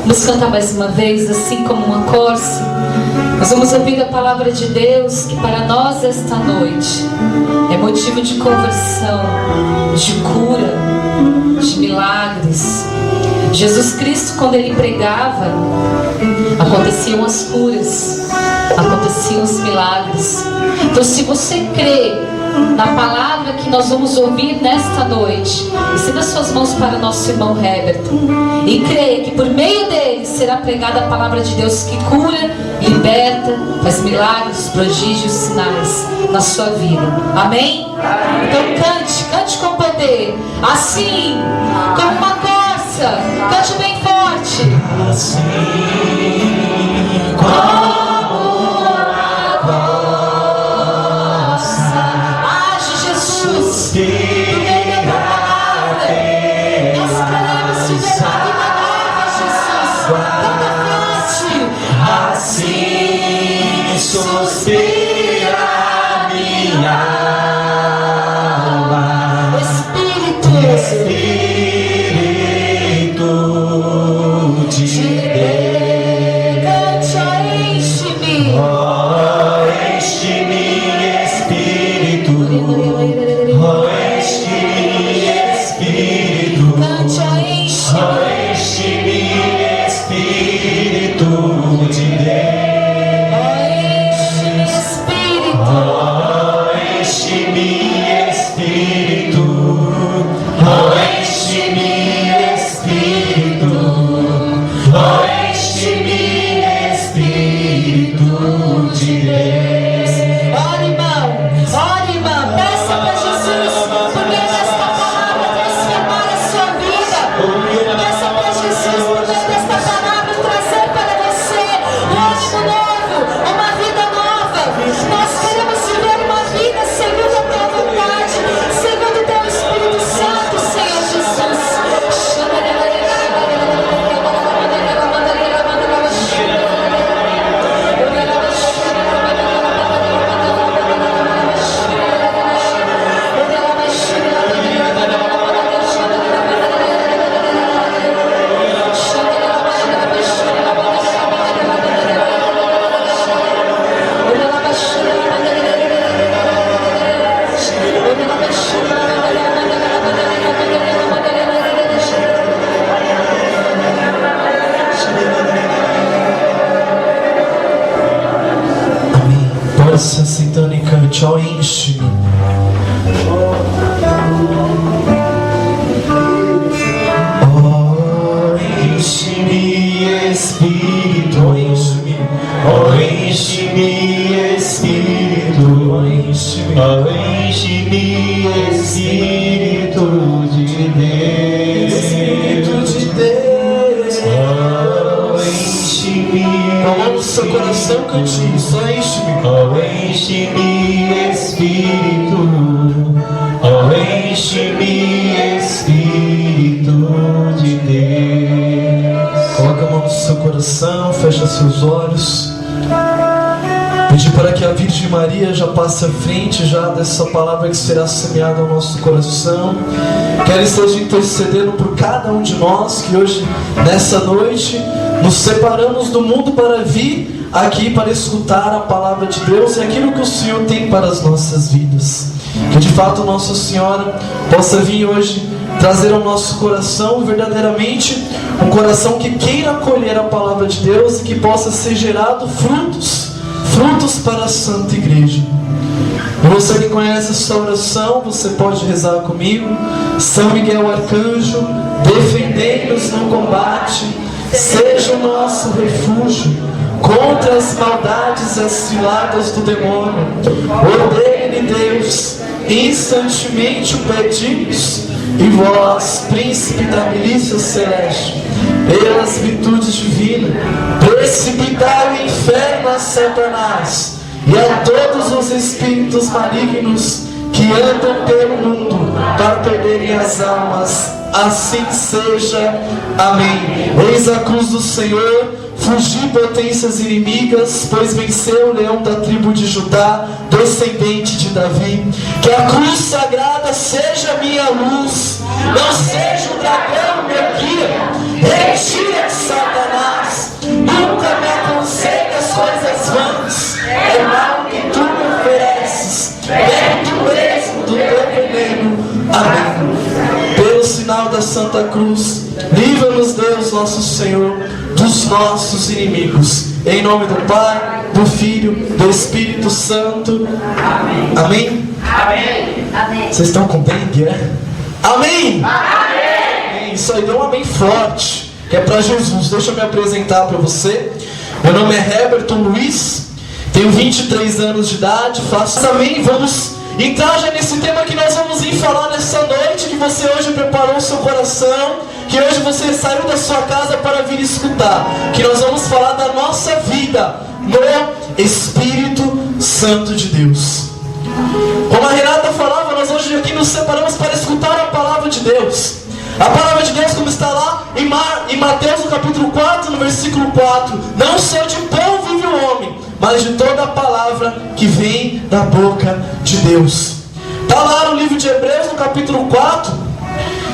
Vamos cantar mais uma vez, assim como uma corça. Nós vamos ouvir a palavra de Deus, que para nós esta noite é motivo de conversão, de cura, de milagres. Jesus Cristo, quando Ele pregava, aconteciam as curas, aconteciam os milagres. Então, se você crê na palavra que nós vamos ouvir nesta noite, estenda suas mãos para o nosso irmão Herbert e creia que por meio dele será pregada a palavra de Deus que cura, liberta, faz milagres, prodígios, sinais na sua vida. Amém? Então cante com poder, assim como uma corça. Cante bem forte. Assim como suspira minha alma, Espírito de Deus, enche-me, enche-me, Espírito, enche-me, Espírito, enche-me, Espírito de Deus. Sentando e cante, ó, enche-me. Ó, enche-me, Espírito, enche-me. Ó, enche-me, Espírito, enche-me. Ó, enche-me, Espírito de Deus. Espírito de Deus. Ó, enche-me. Coloque o seu coração, cante, só enche-me. Oh, enche-me, Espírito, oh, enche-me, Espírito de Deus. Coloca a mão no seu coração, fecha seus olhos. Pedir para que a Virgem Maria já passe à frente já dessa palavra que será semeada ao nosso coração. Que ela esteja intercedendo por cada um de nós que hoje, nessa noite, nos separamos do mundo para vir aqui para escutar a palavra de Deus e aquilo que o Senhor tem para as nossas vidas. Que de fato Nossa Senhora possa vir hoje trazer ao nosso coração verdadeiramente um coração que queira acolher a palavra de Deus e que possa ser gerado frutos para a Santa Igreja. E você que conhece essa oração, você pode rezar comigo. São Miguel Arcanjo, defendei-nos no combate, seja o nosso refúgio contra as maldades e as ciladas do demônio. Ordene Deus, instantemente o pedimos, e vós, príncipe da milícia celeste, pelas virtudes divinas, precipitai o inferno a Satanás e a todos os espíritos malignos que andam pelo mundo para perderem as almas. Assim seja. Amém. Eis a cruz do Senhor, fugi potências inimigas, pois venceu o leão da tribo de Judá, descendente de Davi. Que a cruz sagrada seja minha luz, não seja o dragão meu guia. Retira, Satanás. nosso Senhor dos nossos inimigos. Em nome do Pai, do Filho, do Espírito Santo. Amém? Amém. Amém. Vocês estão com dengue, é? Amém? Amém. Isso aí, dá um amém forte, que é para Jesus. Deixa eu me apresentar para você. Meu nome é Heberton Luiz, tenho 23 anos de idade, faço amém. Vamos entrar já nesse tema que nós vamos ir falar nessa noite, que você hoje preparou o seu coração, que hoje você saiu da sua casa para vir escutar, que nós vamos falar da nossa vida no Espírito Santo de Deus. Como a Renata falava, nós hoje aqui nos separamos para escutar a palavra de Deus. A palavra de Deus, como está lá em Mateus no capítulo 4, no versículo 4: não só de pão vive o homem, mas de toda a palavra que vem da boca de Deus. Está lá no livro de Hebreus, no capítulo 4,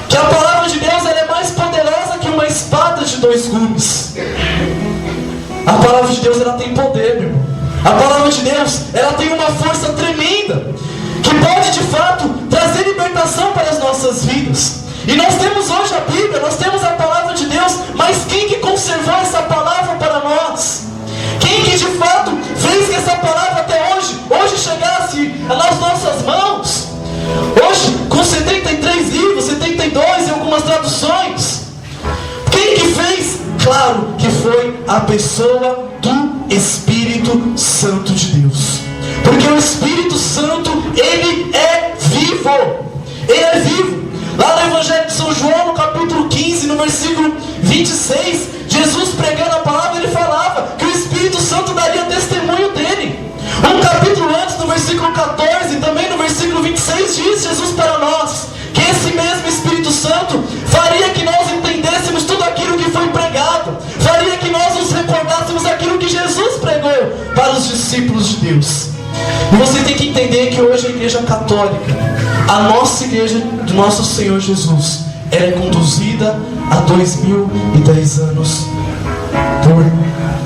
que a palavra de Deus ela é mais poderosa que uma espada de 2 gumes. A palavra de Deus ela tem poder, meu irmão. A palavra de Deus ela tem uma força tremenda, que pode de fato trazer libertação para as nossas vidas. E nós temos hoje a Bíblia, nós temos a palavra de Deus, mas quem que conservou essa palavra para nós? Quem que de fato fez que essa palavra até hoje chegasse nas nossas mãos? Hoje, com 73 livros, 72 em algumas traduções. Quem que fez? Claro que foi a pessoa do Espírito Santo de Deus. Porque o Espírito Santo, ele é vivo. Ele é vivo. Lá no Evangelho de São João, no capítulo 15, no versículo 26, Jesus pregando a palavra, ele falava que o Espírito Santo daria testemunho dele. Um capítulo antes, no versículo 14, também no versículo 26, diz Jesus para nós que esse mesmo Espírito Santo faria que nós entendêssemos tudo aquilo que foi pregado, faria que nós nos recordássemos aquilo que Jesus pregou para os discípulos de Deus. E você tem que entender que hoje a Igreja Católica, a nossa Igreja do nosso Senhor Jesus, ela é conduzida há 2010 anos por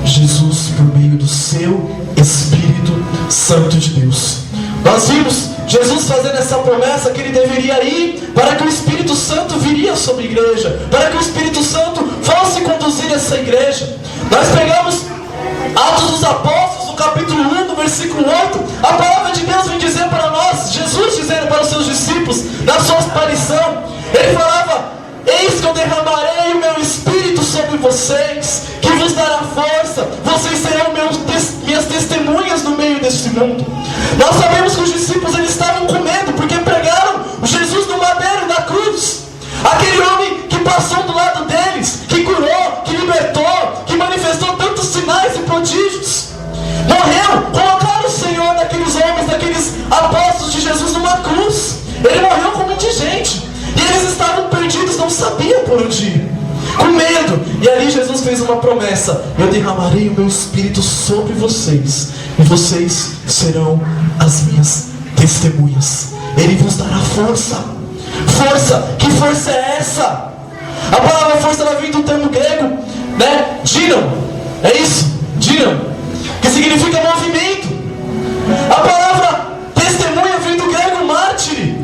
Jesus, por meio do seu Espírito Santo de Deus. Nós vimos Jesus fazendo essa promessa que ele deveria ir, para que o Espírito Santo viria sobre a igreja, para que o Espírito Santo fosse conduzir essa igreja. Nós pegamos Atos dos Apóstolos, no capítulo 1, no versículo 8, a palavra de Deus vem dizer para nós, Jesus dizendo para os seus discípulos, na sua aparição, ele falava: eis que eu derramarei o meu Espírito sobre vocês, que vos dará força, vocês serão minhas testemunhas no meio deste mundo. Nós sabemos que os discípulos eles estavam com medo, porque pregaram Jesus no madeiro, na cruz. Aquele homem que passou do lado deles, que curou, que libertou, que manifestou tantos sinais e prodígios, morreu. Colocaram o Senhor naqueles homens, naqueles apóstolos de Jesus numa cruz. Ele morreu com muita gente, e eles estavam perdidos, não sabiam por onde ir, com medo. E ali Jesus fez uma promessa: eu derramarei o meu Espírito sobre vocês, e vocês serão as minhas testemunhas. Ele vos dará força. Força, que força é essa? A palavra força ela vem do termo grego, né? Dynamo, é isso, dynamo, que significa movimento. A palavra testemunha vem do grego mártir.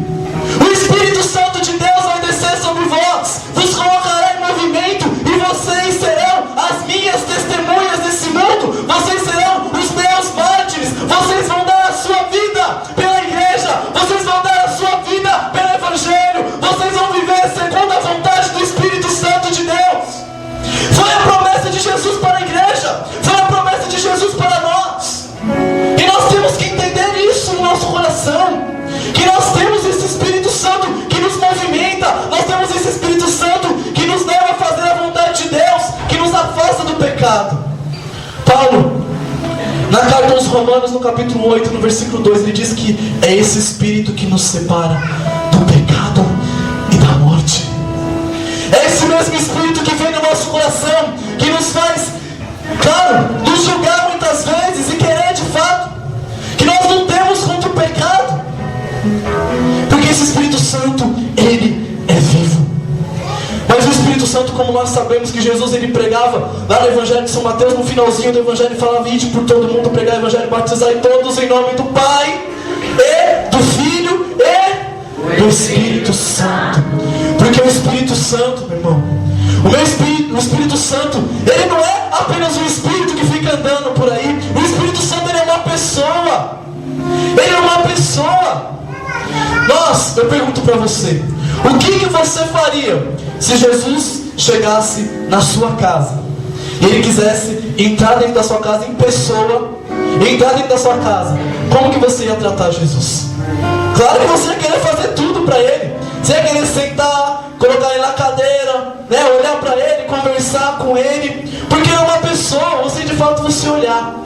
O Espírito Santo de Deus vai descer sobre vós, vos colocará em movimento, e vocês serão as minhas testemunhas nesse mundo. Vocês serão os meus mártires. Vocês vão dar a sua vida pela igreja, vocês vão dar a sua vida pelo Evangelho, vocês vão viver segundo a vontade do Espírito Santo de Deus. Foi a promessa de Jesus para a igreja, foi a promessa de Jesus para nós. E nós temos que entender isso no nosso coração, que nós temos esse Espírito Santo que nos movimenta, nós temos esse Espírito Santo que nos leva a fazer a vontade de Deus, que nos afasta do pecado. Paulo, na carta aos Romanos, no capítulo 8, no versículo 2, ele diz que é esse Espírito que nos separa do pecado e da morte. É esse mesmo Espírito que vem no nosso coração, que nos faz, claro, nos julgar muitas vezes e querer de fato que nós não temos contra o pecado, porque esse Espírito Santo, ele é vivo. Mas o Espírito Santo, como nós sabemos que Jesus ele pregava lá no Evangelho de São Mateus, no finalzinho do Evangelho, ele falava: ide por todo mundo, pregar o Evangelho, batizar todos em nome do Pai, e do Filho, e do Espírito Santo. Porque o Espírito Santo, meu irmão, O Espírito Santo, ele não é apenas um Espírito que fica andando por aí. O Espírito Santo, ele é uma pessoa. Ele é uma pessoa. Eu pergunto para você, o que você faria se Jesus chegasse na sua casa e ele quisesse entrar dentro da sua casa em pessoa, entrar dentro da sua casa? Como que você ia tratar Jesus? Claro que você ia querer fazer tudo para ele. Você ia querer sentar, colocar ele na cadeira, né? Olhar para ele, conversar com ele, porque é uma pessoa. Você de fato você olhar.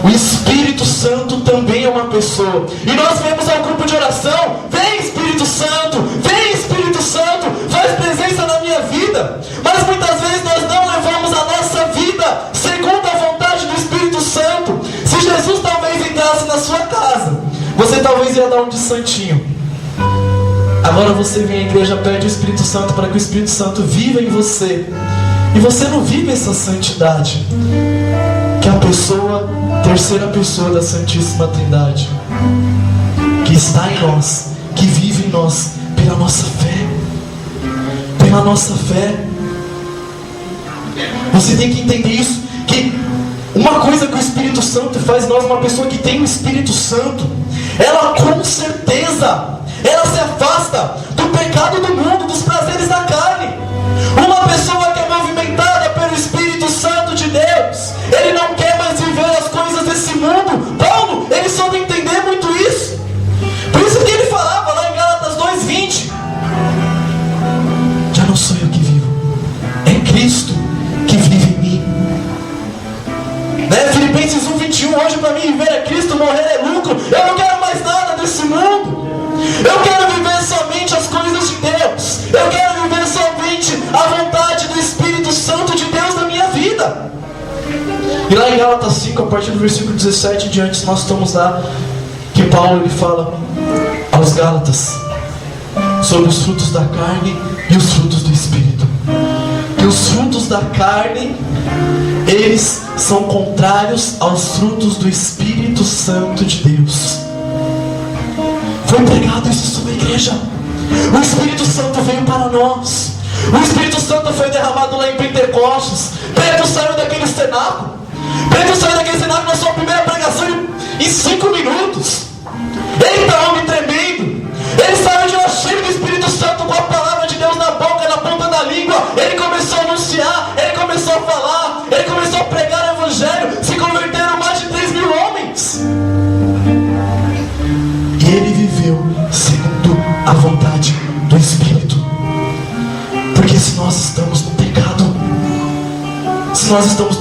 O Espírito Santo também é uma pessoa. E nós vemos ao grupo de oração: vem Espírito Santo, vem Espírito Santo, faz presença na minha vida. Mas muitas vezes nós não levamos a nossa vida segundo a vontade do Espírito Santo. Se Jesus talvez entrasse na sua casa, você talvez ia dar um de santinho. Agora você vem à igreja, pede o Espírito Santo para que o Espírito Santo viva em você, e você não vive essa santidade, que é a pessoa, terceira pessoa da Santíssima Trindade, que está em nós, que vive em nós, pela nossa fé. Pela nossa fé. Você tem que entender isso, que uma coisa que o Espírito Santo faz em nós, uma pessoa que tem o Espírito Santo, ela com certeza, ela se afasta do pecado do mundo, dos prazeres da carne. Uma pessoa que é movimentada pelo Espírito Santo de Deus, ele não quer mais viver as coisas desse mundo. Paulo, ele soube entender muito isso. Por isso que ele falava lá em Gálatas 2:20: já não sou eu que vivo, é Cristo que vive em mim. Filipenses 1:21, hoje para mim viver é Cristo, morrer é lucro. Eu não quero mais nada desse mundo. Eu quero viver somente as coisas de Deus. Eu quero viver somente a vontade do Espírito Santo de Deus na minha vida. E lá em Gálatas 5, a partir do versículo 17 em diante, nós estamos lá, que Paulo ele fala aos Gálatas sobre os frutos da carne e os frutos do Espírito. Que os frutos da carne, eles são contrários aos frutos do Espírito Santo de Deus. Foi pregado isso sobre a igreja. O Espírito Santo veio para nós. O Espírito Santo foi derramado lá em Pentecostes. Pedro saiu daquele cenáculo. Pedro saiu daquele cenáculo na sua primeira pregação em 5 minutos. Eita, homem tremendo. Ele saiu de lá cheio do Espírito Santo, com a palavra de Deus na boca, na ponta da língua. Ele começou a anunciar, ele começou a falar, ele começou a pregar o Evangelho. Se converteram mais de 3.000 homens. E ele viveu segundo a vontade do Espírito. Porque se nós estamos no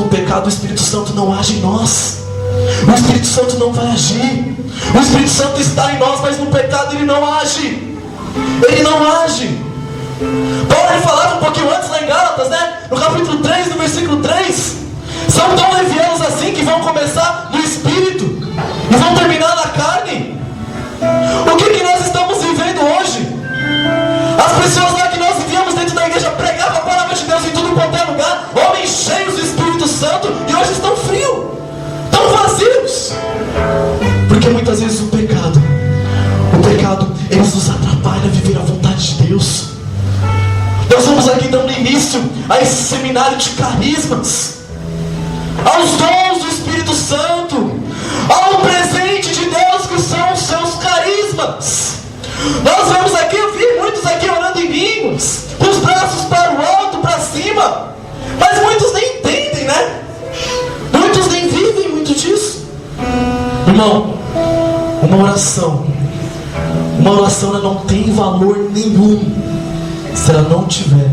pecado, o Espírito Santo não age em nós. O Espírito Santo não vai agir. O Espírito Santo está em nós, mas no pecado ele não age. Ele não age. Paulo ele falava um pouquinho antes lá em Gálatas, né? No capítulo 3, no versículo 3. São tão levianos assim que vão começar no Espírito e vão terminar na carne. O que nós estamos vivendo hoje? As pessoas lá que nós vivíamos dentro da igreja pregavam a palavra de Deus em tudo quanto é lugar, homens cheios do Espírito Santo, e hoje estão frios, estão vazios. Porque muitas vezes o pecado, ele nos atrapalha a viver a vontade de Deus. Nós vamos aqui dando início a esse seminário de carismas, aos dons do Espírito Santo, ao presente de Deus que são os seus carismas. Nós vemos aqui, eu vi muitos aqui orando em línguas, com os braços para o alto, para cima, mas muitos nem entendem, né? Muitos nem vivem muito disso. Irmão, uma oração ela não tem valor nenhum se ela não tiver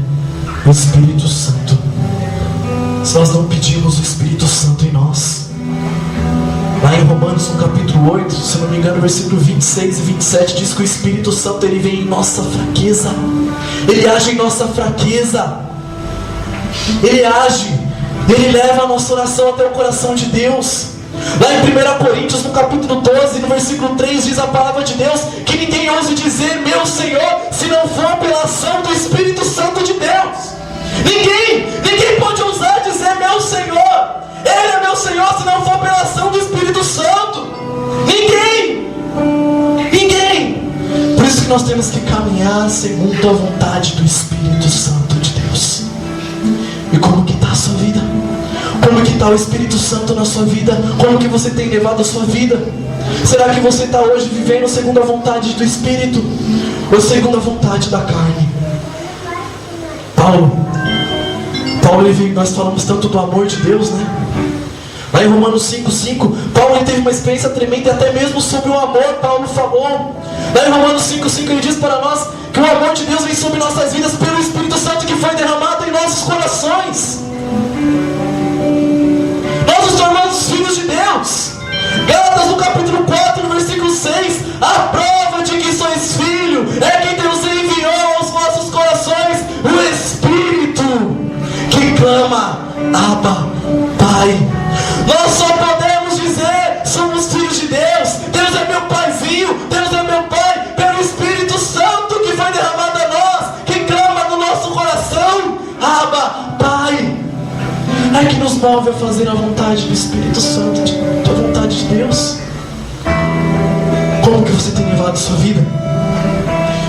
o Espírito Santo. Se nós não pedimos o Espírito Santo em nós. Lá em Romanos, no capítulo 8, se não me engano, versículo 26 e 27, diz que o Espírito Santo ele vem em nossa fraqueza. Ele age em nossa fraqueza. Ele age, ele leva a nossa oração até o coração de Deus. Lá em 1 Coríntios, no capítulo 12, no versículo 3, diz a palavra de Deus que ninguém ouse dizer meu Senhor, se não for pela ação do Espírito Santo de Deus. Ninguém pode ousar dizer meu Senhor. Ele é meu Senhor se não for pela ação do Espírito Santo. Ninguém. Por isso que nós temos que caminhar segundo a vontade do Espírito Santo de Deus. está o Espírito Santo na sua vida? Como que você tem levado a sua vida? Será que você está hoje vivendo segundo a vontade do Espírito ou segundo a vontade da carne? Paulo, nós falamos tanto do amor de Deus, né? Lá em Romanos 5,5, Paulo teve uma experiência tremenda, e até mesmo sobre o amor, Paulo falou. Lá em Romanos 5,5 ele diz para nós que o amor de Deus vem sobre nossas vidas pelo Espírito Santo que foi derramado em nossos corações. Nós nos tornamos filhos de Deus. Gálatas no capítulo 4, no versículo 6, a prova de que sois filho é que Deus enviou aos vossos corações o Espírito que clama, Abba, Pai. Nós só podemos dizer, somos filhos de Deus. Deus é meu paizinho, Deus é meu pai, pelo Espírito Santo que foi derramado a nós, que clama no nosso coração, Abba, Pai. É que nos move a fazer a vontade do Espírito Santo, a vontade de Deus. Como que você tem levado a sua vida?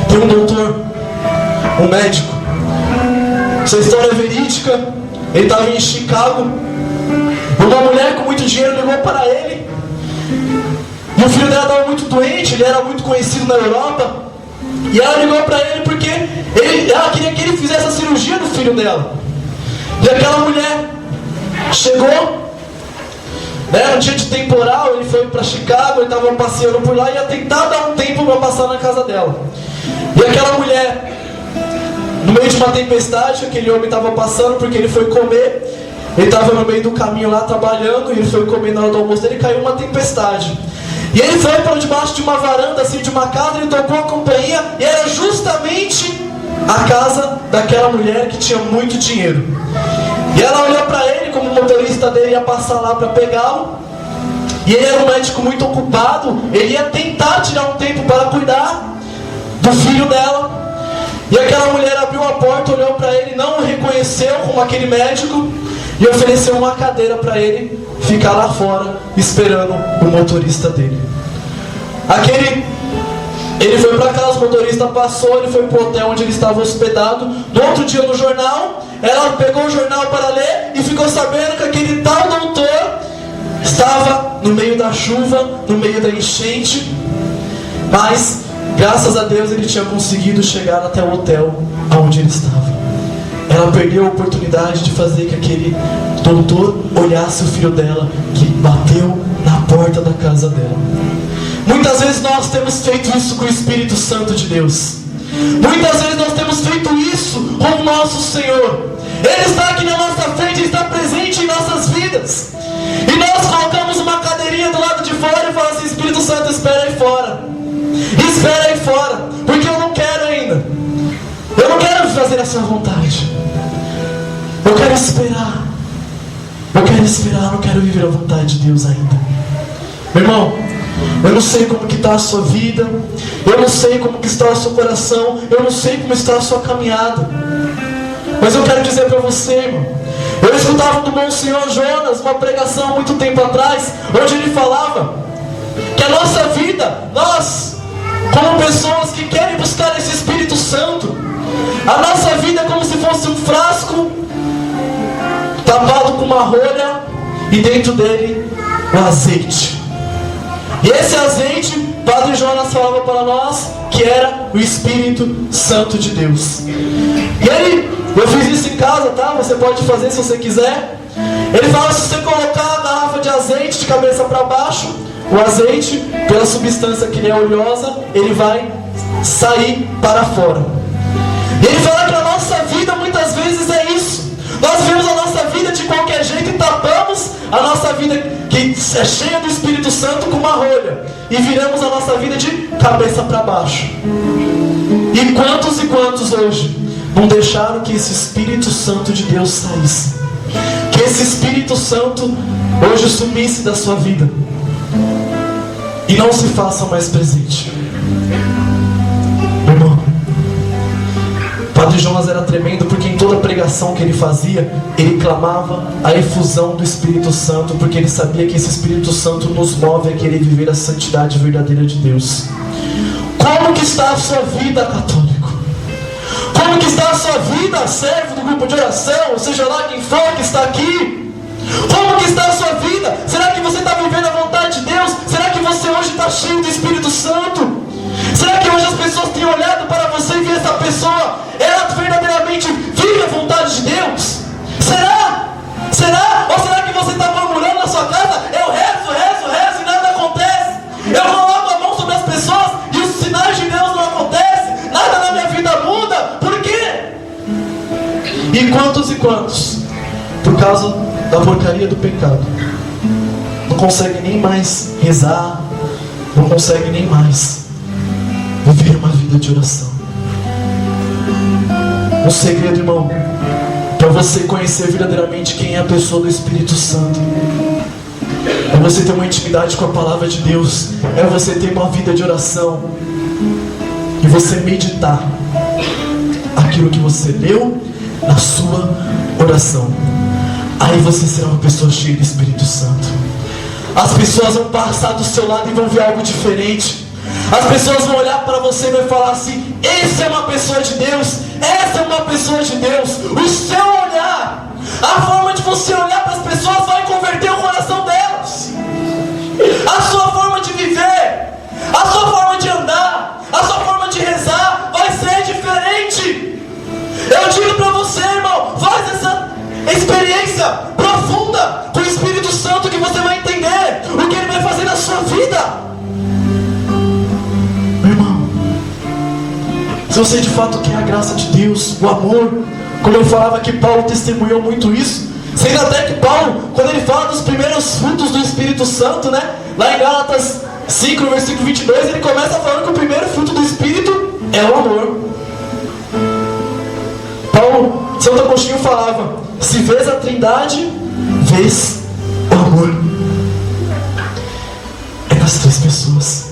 Tem um doutor, um médico, essa história é verídica. Ele estava em Chicago. Uma mulher com muito dinheiro ligou para ele. E o filho dela estava muito doente, ele era muito conhecido na Europa. E ela ligou para ele porque ela queria que ele fizesse a cirurgia do filho dela. E aquela mulher chegou, né, um dia de temporal, ele foi para Chicago, ele estava passeando por lá e ia tentar dar um tempo para passar na casa dela. E aquela mulher, no meio de uma tempestade, aquele homem estava passando porque ele foi comer. Ele estava no meio do caminho lá trabalhando, e ele foi comer na hora do almoço dele, caiu uma tempestade. E ele foi para debaixo de uma varanda, assim, de uma casa, ele tocou a campainha, e era justamente a casa daquela mulher que tinha muito dinheiro. E ela olhou para ele, como o motorista dele ia passar lá para pegá-lo, e ele era um médico muito ocupado, ele ia tentar tirar um tempo para cuidar do filho dela. E aquela mulher abriu a porta, olhou para ele, não o reconheceu como aquele médico, e ofereceu uma cadeira para ele ficar lá fora, esperando o motorista dele. Ele foi para casa, o motorista passou, ele foi para o hotel onde ele estava hospedado. No outro dia no jornal, ela pegou o jornal para ler e ficou sabendo que aquele tal doutor estava no meio da chuva, no meio da enchente, mas graças a Deus ele tinha conseguido chegar até o hotel onde ele estava. Ela perdeu a oportunidade de fazer que aquele doutor olhasse o filho dela, que bateu na porta da casa dela. Muitas vezes nós temos feito isso com o Espírito Santo de Deus. Muitas vezes nós temos feito isso com o nosso Senhor. Ele está aqui na nossa frente, Ele está presente em nossas vidas. E nós colocamos uma cadeirinha do lado de fora e falamos assim: Espírito Santo, espera aí fora. Espera aí fora, porque eu não quero ainda. Eu não quero fazer a sua vontade. Eu quero esperar. Não quero viver a vontade de Deus ainda. Meu irmão, eu não sei como que está a sua vida. Eu não sei como que está o seu coração. Eu não sei como está a sua caminhada. Mas eu quero dizer para você, irmão. Eu escutava do Monsenhor Jonas uma pregação há muito tempo atrás, onde ele falava que a nossa vida, nós, como pessoas que querem buscar esse Espírito Santo, a nossa vida é como se fosse um frasco tapado com uma rolha e dentro dele o azeite. E esse azeite, Padre Jonas falava para nós que era o Espírito Santo de Deus. E eu fiz isso em casa, tá? Você pode fazer se você quiser. Ele fala: se você colocar a garrafa de azeite de cabeça para baixo, o azeite, pela substância que ele é oleosa, ele vai sair para fora. E ele fala que a nossa vida muitas vezes é isso. Nós vivemos a nossa vida de qualquer jeito e tapamos a nossa vida que é cheia do Espírito Santo com uma rolha, e viramos a nossa vida de cabeça para baixo. E quantos hoje não deixaram que esse Espírito Santo de Deus saísse? Que esse Espírito Santo hoje sumisse da sua vida e não se faça mais presente. Meu irmão, Padre Jonas era tremendo, porque em toda pregação que ele fazia, ele clamava a efusão do Espírito Santo, porque ele sabia que esse Espírito Santo nos move a querer viver a santidade verdadeira de Deus. Como que está a sua vida, católico? Como que está a sua vida, servo do grupo de oração, ou seja lá quem for que está aqui? Como que está a sua vida? Será que você está vivendo a vontade de Deus? Será que você hoje está cheio do Espírito Santo? Será que hoje as pessoas têm olhado para você e visto essa pessoa, ela verdadeiramente vive a vontade de Deus? Será? Será? Ou será que você está murmurando na sua casa? Eu rezo e nada acontece. Eu coloco a mão sobre as pessoas e os sinais de Deus não acontecem. Nada na minha vida muda. Por quê? E quantos, por causa da porcaria do pecado, não conseguem nem mais rezar, não conseguem nem mais viver uma vida de oração. Um segredo, irmão, para você conhecer verdadeiramente quem é a pessoa do Espírito Santo, é você ter uma intimidade com a palavra de Deus, é você ter uma vida de oração e você meditar aquilo que você leu na sua oração. Aí você será uma pessoa cheia do Espírito Santo. As pessoas vão passar do seu lado e vão ver algo diferente. As pessoas vão olhar para você e vão falar assim: essa é uma pessoa de Deus, essa é uma pessoa de Deus. O seu olhar, a forma de você olhar para as pessoas vai converter o coração delas. A sua forma de viver, a sua forma de andar, a sua forma de rezar vai ser diferente. Eu digo para você, irmão, faz essa experiência profunda com o Espírito Santo que você vai entender o que ele vai fazer na sua vida. Meu irmão, se você de fato quer a graça de Deus, o amor, como eu falava que Paulo testemunhou muito isso, sendo até que Paulo, quando ele fala dos primeiros frutos do Espírito Santo, né, lá em Gálatas 5, no versículo 22, ele começa falando que o primeiro fruto do Espírito é o amor. Paulo, Santo Agostinho falava: se vês a Trindade, vês o amor. É nas três pessoas.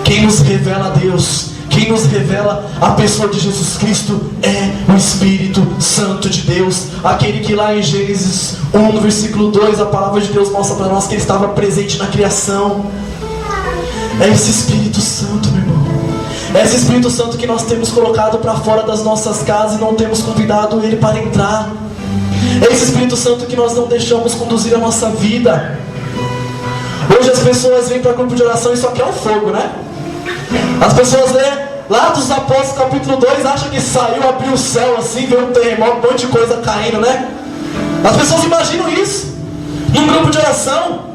Quem nos revela a Deus, quem nos revela a pessoa de Jesus Cristo é o Espírito Santo de Deus. Aquele que lá em Gênesis 1, no versículo 2, a palavra de Deus mostra para nós que ele estava presente na criação. É esse Espírito Santo, meu irmão. É esse Espírito Santo que nós temos colocado para fora das nossas casas e não temos convidado ele para entrar. É esse Espírito Santo que nós não deixamos conduzir a nossa vida. Hoje as pessoas vêm para grupo de oração e só quer o fogo, né? As pessoas, né, lá dos Apóstolos capítulo 2, acham que saiu, abriu o céu assim, veio um terremoto, um monte de coisa caindo, né? As pessoas imaginam isso num grupo de oração.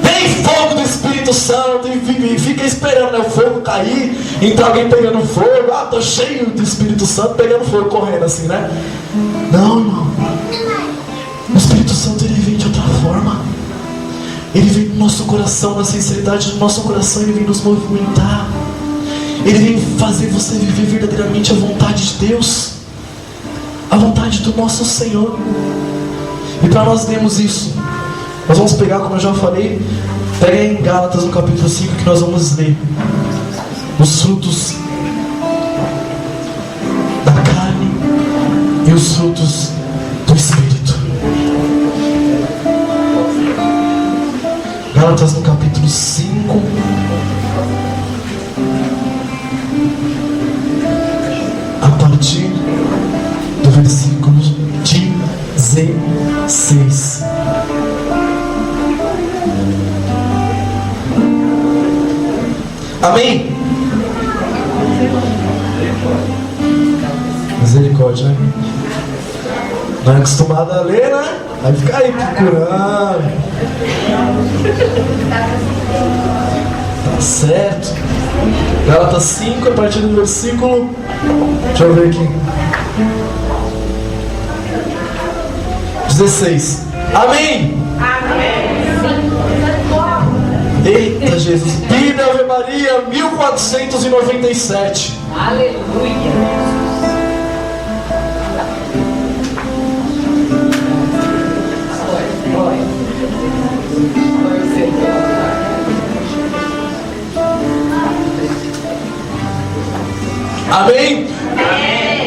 Vem fogo do Espírito Santo e fica esperando, né, o fogo cair, entrar alguém pegando fogo. Ah, tô cheio do Espírito Santo, pegando fogo, correndo assim, né? Não, irmão. O Espírito Santo, ele vem de outra forma. Ele vem no nosso coração, na sinceridade do nosso coração, ele vem nos movimentar. Ele vem fazer você viver verdadeiramente a vontade de Deus, a vontade do nosso Senhor. E para nós vermos isso, nós vamos pegar, como eu já falei, pega aí em Gálatas no capítulo 5, que nós vamos ler os frutos da carne e os frutos do Espírito. Gálatas no capítulo 5, a partir do versículo 16. Amém? Misericórdia, né? Não é acostumado a ler, né? Vai ficar aí procurando. Tá certo. Gálatas 5, a partir do versículo, deixa eu ver aqui, 16. Amém? Eita Jesus. Bíblia Ave Maria 1497. Aleluia. Amém?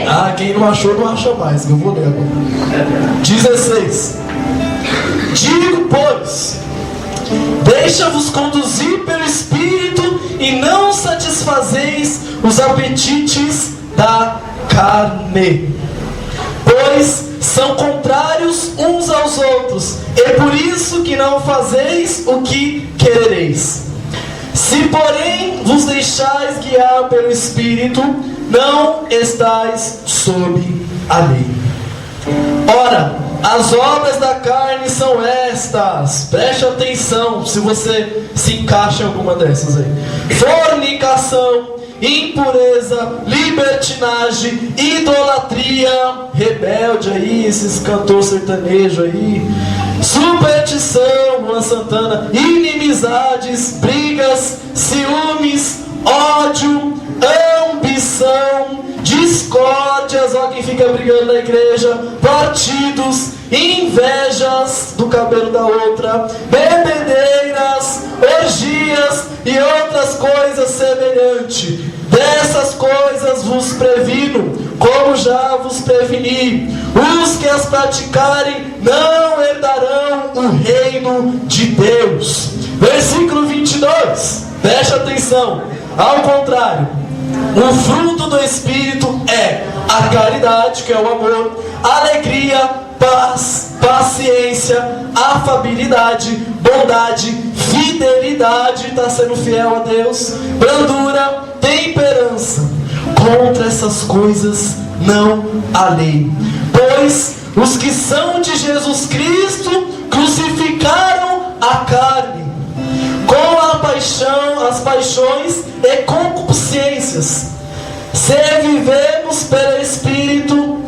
Ah, quem não achou, não acha mais, que eu vou ler agora. 16. Digo, pois, deixa-vos conduzir pelo Espírito e não satisfazeis os apetites da carne. Pois são contrários uns aos outros, e por isso que não fazeis o que querereis. Se porém vos deixais guiar pelo Espírito, não estais sob a lei. Ora, as obras da carne são estas. Preste atenção se você se encaixa em alguma dessas aí: fornicação, impureza, libertinagem, idolatria, rebelde aí, esses cantores sertanejos aí, superstição, Luan Santana, inimizades, brigas, ciúmes, ódio, ambição, discórdias, ó quem fica brigando na igreja, partidos, invejas do cabelo da outra, bebedeiras, orgias e outras coisas semelhantes. Dessas coisas vos previno, como já vos preveni. Os que as praticarem não herdarão o reino de Deus. Versículo 22, preste atenção. Ao contrário, o fruto do Espírito é a caridade, que é o amor, alegria, paz, paciência, afabilidade, bondade, fidelidade, está sendo fiel a Deus, brandura, temperança. Contra essas coisas não há lei. Pois os que são de Jesus Cristo crucificaram a carne com a paixão, as paixões e concupiscências. Se vivemos pelo Espírito,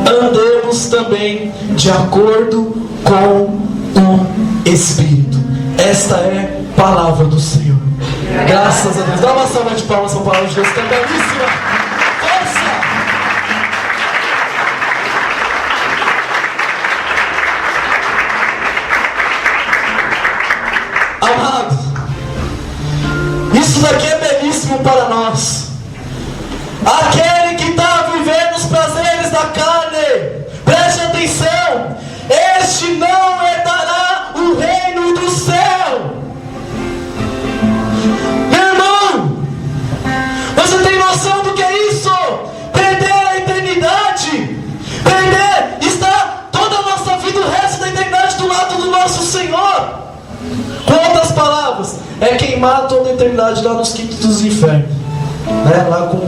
andemos também de acordo com o Espírito. Esta é a palavra do Senhor. Graças a Deus. Dá uma salva de palmas para a palavra de Deus, que é belíssima. Força! Amado, isso daqui é belíssimo para nós. Aquele que está vivendo os prazeres da carne, preste atenção, este não herdará o reino do céu. Meu irmão, você tem noção do que é isso? Perder a eternidade, estar toda a nossa vida, o resto da eternidade do lado do nosso Senhor. Com outras palavras, é queimar toda a eternidade lá nos quintos dos infernos, né? Lá com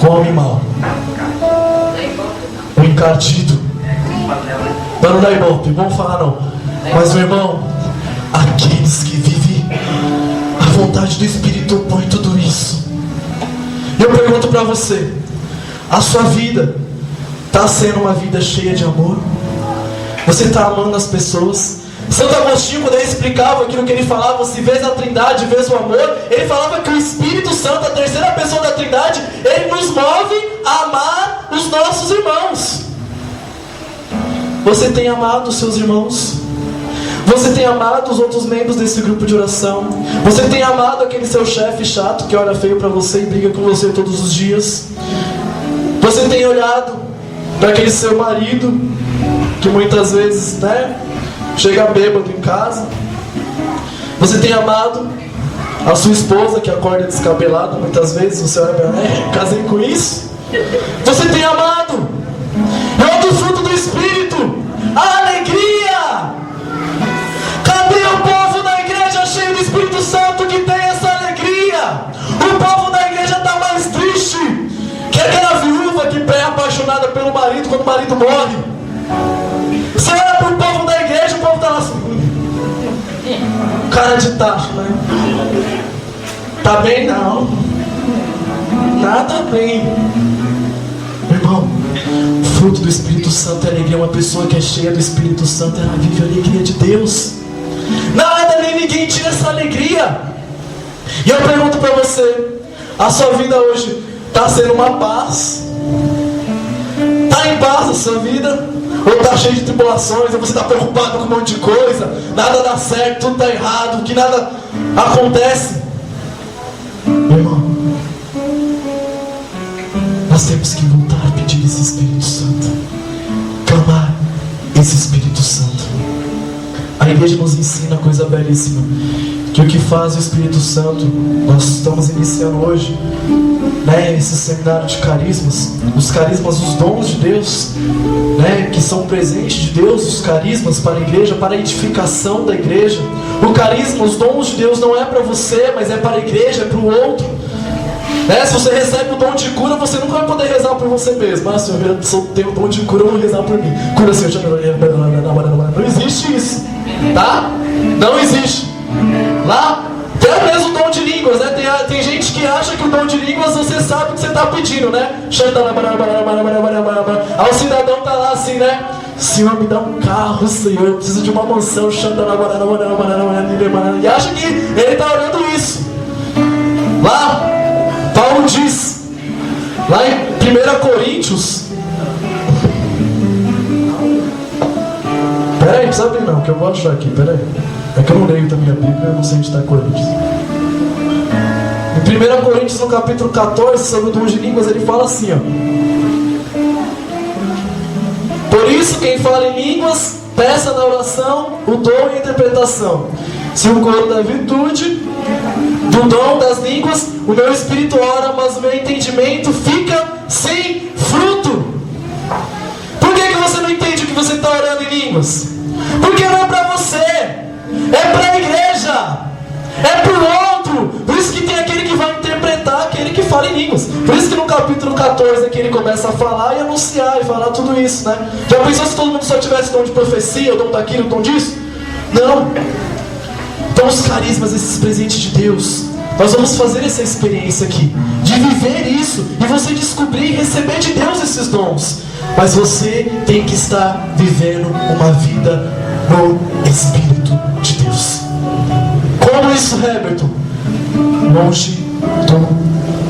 o animal, o encardido, para não dar ibope, vamos falar não. Mas meu irmão, aqueles que vivem a vontade do Espírito opõem tudo isso. Eu pergunto para você, a sua vida está sendo uma vida cheia de amor? Você está amando as pessoas? Santo Agostinho, quando ele explicava aquilo que ele falava, se vês a Trindade, vês o amor, ele falava que o Espírito Santo, a terceira pessoa da Trindade, ele nos move a amar os nossos irmãos. Você tem amado os seus irmãos? Você tem amado os outros membros desse grupo de oração? Você tem amado aquele seu chefe chato que olha feio para você e briga com você todos os dias? Você tem olhado para aquele seu marido que muitas vezes, né, chega bêbado em casa? Você tem amado a sua esposa que acorda descabelada muitas vezes? Você olha para ela, casei com isso? Você tem amado? É outro fruto do Espírito, a alegria. Cadê o povo da igreja cheio do Espírito Santo que tem essa alegria? O povo da igreja está mais triste que aquela viúva que é apaixonada pelo marido quando o marido morre. Você olha para o povo da igreja, o povo está lá assim, cara de tacho, né? Tá bem não, nada bem. Meu irmão, o fruto do Espírito Santo é alegria. Uma pessoa que é cheia do Espírito Santo, ela vive a alegria de Deus. Nada nem ninguém tira essa alegria. E eu pergunto para você, a sua vida hoje está sendo uma paz? Está em paz a sua vida? Ou está cheio de tribulações, ou você está preocupado com um monte de coisa, nada dá certo, tudo está errado, que nada acontece? Meu irmão, nós temos que voltar a pedir esse Espírito Santo, clamar esse Espírito Santo. A igreja nos ensina coisa belíssima, que o que faz o Espírito Santo, nós estamos iniciando hoje, né, esse seminário de carismas, os carismas, os dons de Deus, né, que são presentes de Deus, os carismas para a igreja, para a edificação da igreja. O carisma, os dons de Deus não é para você, mas é para a igreja, é para o outro. Se você recebe o dom de cura, você nunca vai poder rezar por você mesmo. Ah, Senhor, eu tenho o dom de cura, eu vou rezar por mim. Cura, Senhor. Não existe isso, tá? Não existe. Lá, até mesmo o dom de línguas, né? Tem gente que acha que o dom de línguas você sabe o que você está pedindo, né? Aí o cidadão tá lá assim, né? Senhor, me dá um carro, Senhor, eu preciso de uma mansão. E acha que ele está orando isso. Lá, Paulo diz, lá em 1 Coríntios, peraí, não precisa abrir não, que eu vou achar aqui, peraí. É que eu não leio também a Bíblia, eu não sei onde está Coríntios. Em 1 Coríntios, no capítulo 14, sobre o dom de línguas, ele fala assim, ó. Por isso, quem fala em línguas, peça na oração o dom e a interpretação. Se o coro da virtude, do dom das línguas, o meu espírito ora, mas o meu entendimento fica sem fruto. Por que você não entende o que você está orando em línguas? Porque não é para você, é para a igreja, é para o outro. Por isso que tem aquele que vai interpretar, aquele que fala em línguas. Por isso que no capítulo 14 aqui ele começa a falar e anunciar e falar tudo isso, né? Já pensou se todo mundo só tivesse dom de profecia, o dom daquilo, o dom disso? Não. Então os carismas, esses presentes de Deus, nós vamos fazer essa experiência aqui, de viver isso, e você descobrir e receber de Deus esses dons. Mas você tem que estar vivendo uma vida no Espírito de Deus. Como isso, Heberton? Longe do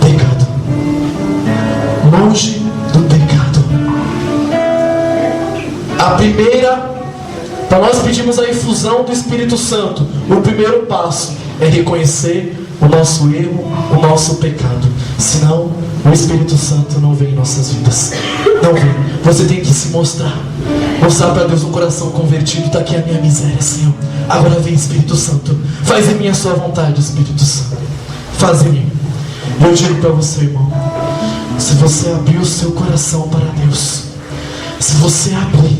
pecado. Longe do pecado. A primeira, para nós pedimos a infusão do Espírito Santo, o primeiro passo é reconhecer o nosso erro, o nosso pecado. Senão, o Espírito Santo não vem em nossas vidas. Não vem. Você tem que se mostrar. Mostrar para Deus um coração convertido. Está aqui a minha miséria, Senhor. Agora vem, Espírito Santo. Faz em mim a sua vontade, Espírito Santo. Faz em mim. Eu digo para você, irmão, se você abrir o seu coração para Deus, se você abrir,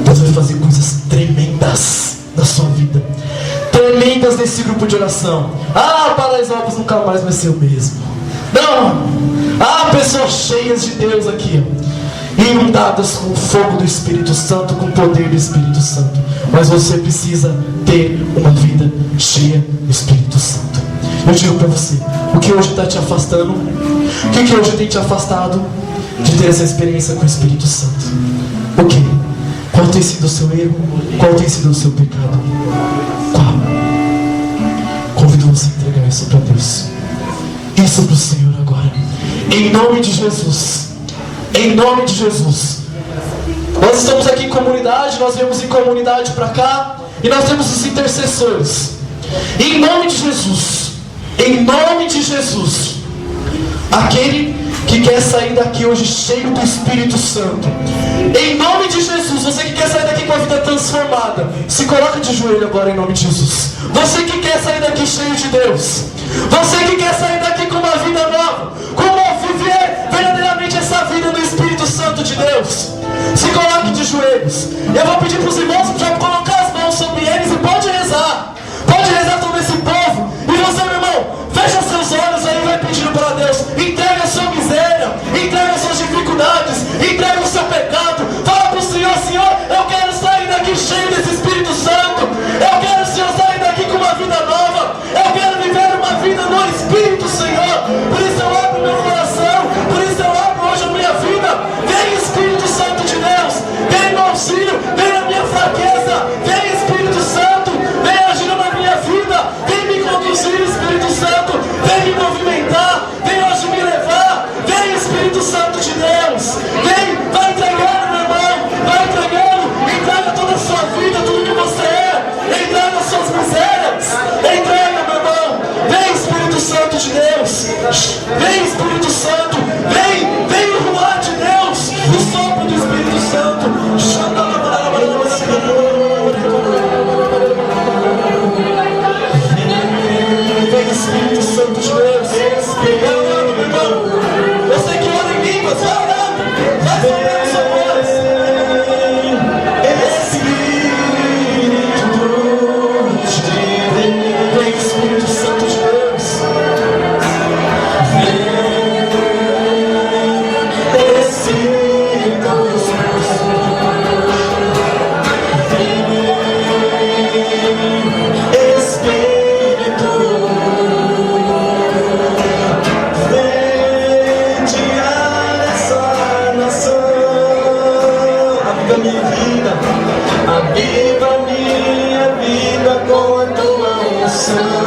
Deus vai fazer coisas tremendas na sua vida. Tremendas nesse grupo de oração. Ah, Paraisópolis nunca mais vai ser o mesmo. Não. Ah, pessoas cheias de Deus aqui, inundadas com o fogo do Espírito Santo, com o poder do Espírito Santo. Mas você precisa ter uma vida cheia do Espírito Santo. Eu digo para você, o que hoje está te afastando? O que hoje tem te afastado de ter essa experiência com o Espírito Santo? O que? Qual tem sido o seu erro? Qual tem sido o seu pecado? Qual? Convido você a entregar isso para Deus. Isso para o Senhor agora. Em nome de Jesus. Em nome de Jesus. Nós estamos aqui em comunidade, nós viemos em comunidade para cá, e nós temos os intercessores. Em nome de Jesus. Em nome de Jesus. Aquele que quer sair daqui hoje cheio do Espírito Santo. Em nome de Jesus, você que quer sair daqui com a vida transformada, se coloca de joelho agora em nome de Jesus. Você que quer sair daqui cheio de Deus, você que quer sair daqui com uma vida nova, como viver verdadeiramente essa vida no Espírito Santo de Deus, se coloque de joelhos. Eu vou pedir para os irmãos já colocar as mãos sobre eles e pode rezar todo esse povo. E você, meu irmão, fecha seus olhos aí e vai pedindo para Deus. Entrega a sua miséria, entrega as suas dificuldades, entrega o seu pecado. Fala para o Senhor: Senhor, eu quero sair daqui cheio desse Espírito Santo. Eu quero, Senhor, sair daqui com uma vida nova. Eu quero viver uma vida no Espírito, Senhor. Por isso eu abro meu coração, por isso eu abro hoje a minha vida. Vem, Espírito Santo de Deus, vem no auxílio, vem na minha fraqueza. Vem, Espírito Santo, vem agindo na minha vida. Vem me conduzir, Espírito Santo. Vem me movimentar, vem hoje me levar. Vem, Espírito Santo de Deus. Vem, vai entregando, meu irmão. Vai entregando, entrega toda a sua vida, tudo que você é. Entrega as suas misérias. Entrega, meu irmão. Vem, Espírito Santo de Deus. Vem, Espírito Santo. Vem o ruar de Deus. O sopro do Espírito Santo. Aviva minha vida com a tua unção.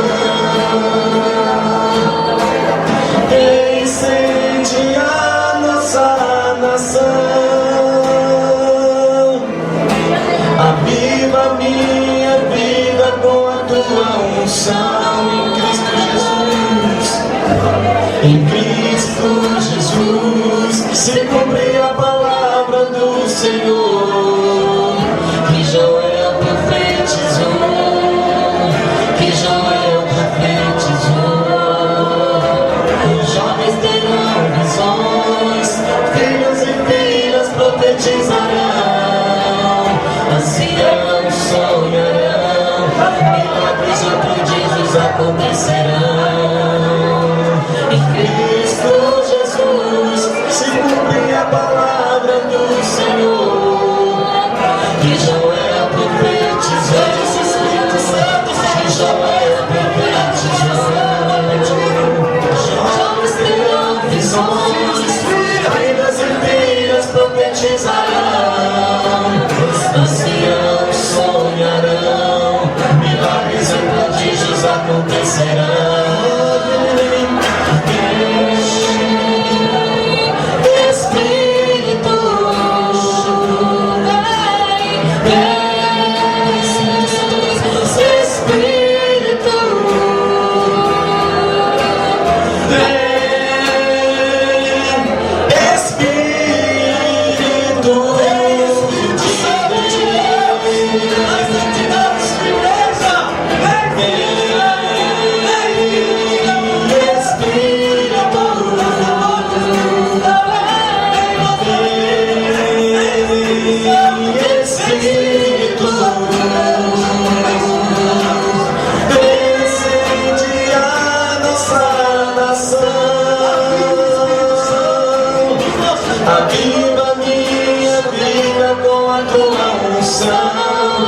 Incendiar nossa nação. Aviva minha vida com a tua unção. Em Cristo Jesus. Em Cristo Jesus se cumpre a palavra do Senhor, que Joel profetizou, que Joel profetizou. Os jovens terão visões, filhos e filhas profetizarão, anciãos sonharão, milagres e prodígios acontecerão. Em Cristo Jesus se cumpre a palavra do Senhor, que Joel profetizou, que Joel profetizou. Jovens terão visões, filhas e filhas profetizarão, anciãos sonharão, milagres e prodígios acontecerão. Aviva minha vida com a tua unção.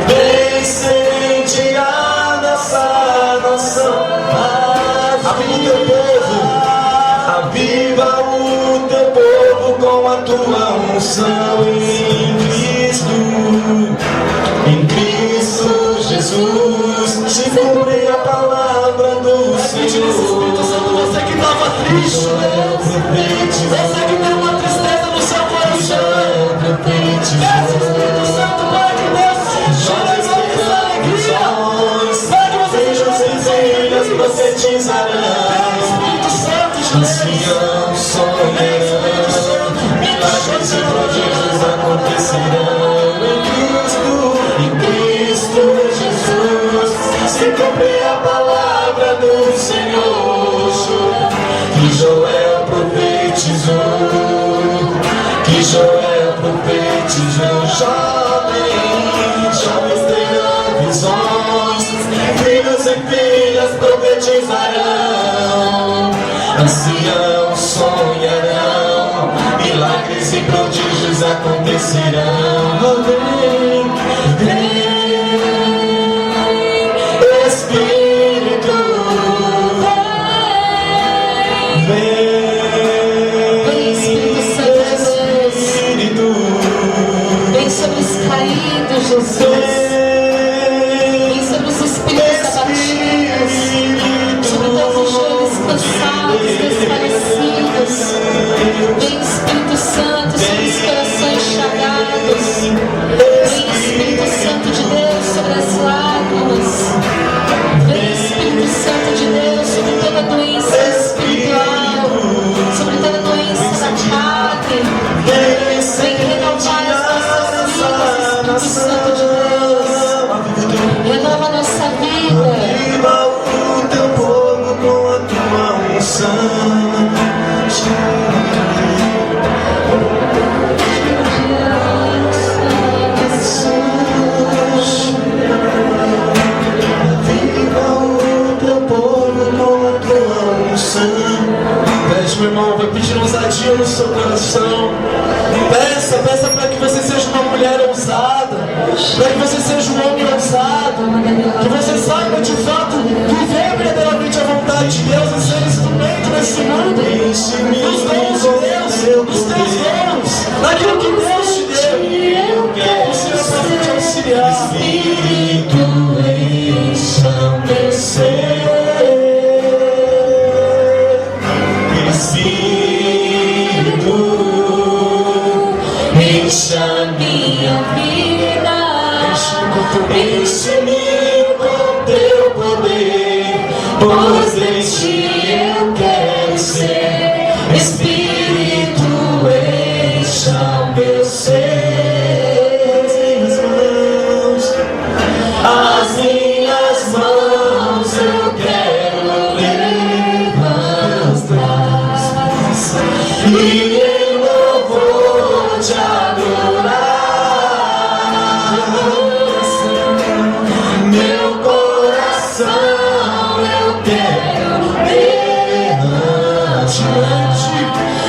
Vem incendiar nossa nação. Aviva o teu povo com a tua unção. Em Cristo Jesus se cumpre a palavra do Senhor. Você que estava triste, você que tem uma tristeza no seu coração, peça o Espírito Santo para que Deus tire essa alegria, para que vocês profetizarão, Espírito Santo, anciãos sonharão, milagres e prodígios acontecerão. Em Cristo Jesus se cumpre a palavra do Senhor, que Joel profetizou, que Joel profetizou. Jovens terão visões, filhos e filhas profetizarão, anciãos sonharão, milagres e prodígios acontecerão. Vem, Espírito, Vem, Espírito Santo de Deus. Vem sobre os caídos, Jesus. Vem sobre os espíritos abatidos, sobre todos os joelhos cansados, desfalecidos. Vem, Espírito Santo, sobre os corações chagados. Vem, Espírito Santo de Deus, sobre as lágrimas. Vem, Espírito Santo de Deus, sobre toda doença espiritual, sobre toda doença da carne. Vem renovar as nossas vidas, Espírito Santo de Deus. Renova a nossa vida. Viva o teu povo com a tua unção. Pede, meu irmão, vai pedir ousadia no seu coração. Peça para que você seja uma mulher ousada, para que você seja um homem ousado, que você saiba de fato viver verdadeiramente a vontade de Deus e ser instrumento nesse mundo, os dons de Deus, os teus dons, Aquilo que Deus te deu, o Senhor pode te auxiliar. Espírito, encha-me, Espírito, encha minha vida, enche-me com teu poder, pois de ti eu quero ser. Espírito, encha o meu ser. As minhas mãos eu quero levantar e em louvor te adorar. Meu coração eu quero derramar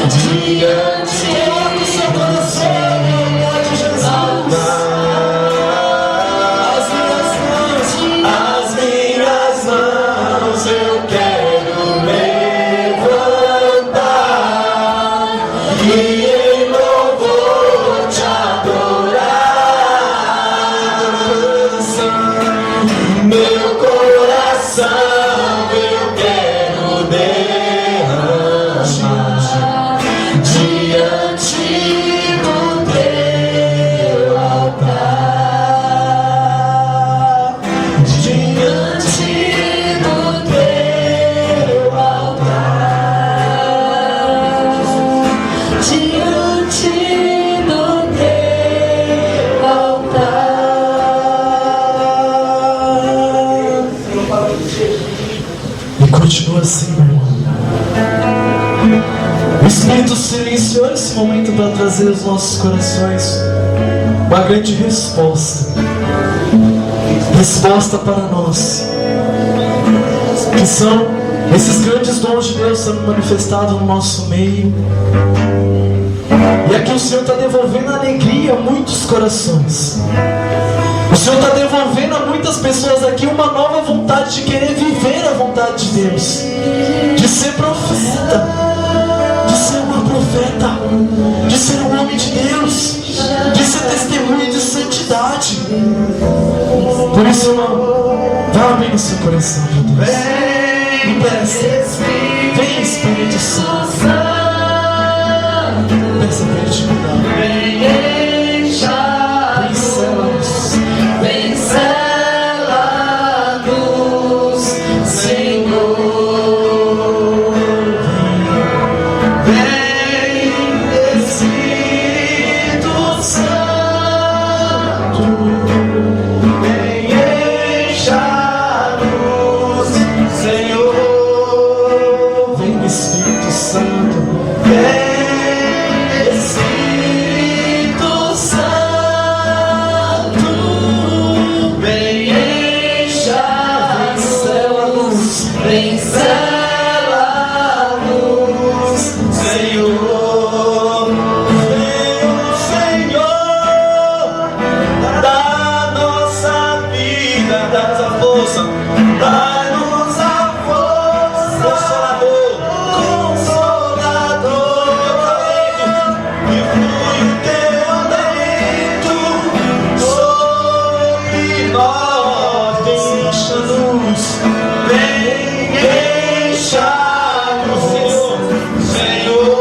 diante do seu coração, de Jesus. As minhas mãos eu quero levantar e em louvor te adorar. Meu coração eu quero derramar diante do teu altar, diante do teu altar, diante do teu altar. E continua assim, meu irmão. O Espírito silenciou esse momento para trazer aos nossos corações uma grande resposta. Resposta para nós, que são esses grandes dons de Deus sendo manifestados no nosso meio. E aqui o Senhor está devolvendo alegria a muitos corações. O Senhor está devolvendo a muitas pessoas aqui uma nova vontade de querer viver a vontade de Deus, de ser profeta, de ser uma profeta, de ser um homem de Deus, de ser testemunha de santidade. Por isso, irmão, vá bem no seu coração, meu Deus. E peça, vem Espírito Santo, peça para Ele te cuidar. Vem sela-nos, Senhor. Vem Espírito Santo, vem encha-nos, Senhor. Vem Espírito Santo, vem Espírito Santo, vem encha-nos, Vem sela-nos, Senhor. Vem o Senhor da nossa vida, dá-nos a força, dá-nos a força, Consolador, e flui o teu alento sobre nós. Vem encha-nos, Senhor,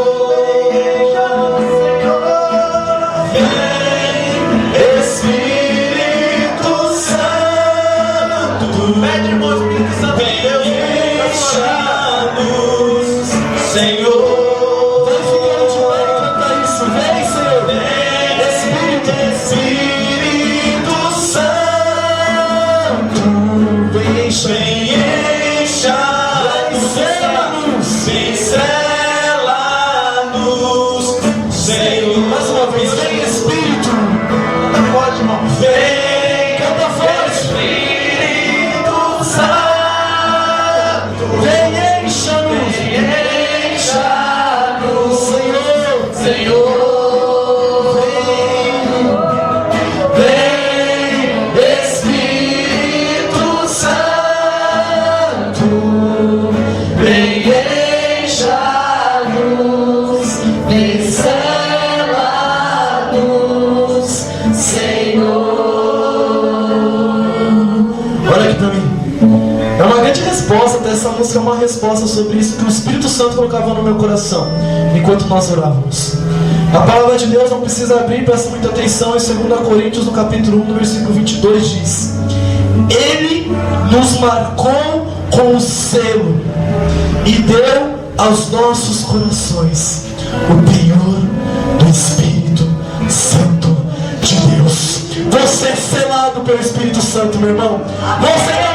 vem Espírito Santo, pede, irmão, Espírito Santo, vem encha-nos, Senhor. Vai ficando de pé e canta isso, vem, Senhor, Espírito Santo, vem encha-nos, vem sela-nos, Senhor. Mais uma vez, vem Espírito, pode, irmão, vem, canta forte, Espírito Santo, vem encha-nos, Senhor, Senhor, vem música é uma resposta sobre isso que o Espírito Santo colocava no meu coração enquanto nós orávamos. A palavra de Deus não precisa abrir, presta muita atenção. Em 2 Coríntios, no capítulo 1, no versículo 22 diz: Ele nos marcou com o selo e deu aos nossos corações o penhor do Espírito Santo de Deus. Você é selado pelo Espírito Santo, meu irmão. Você não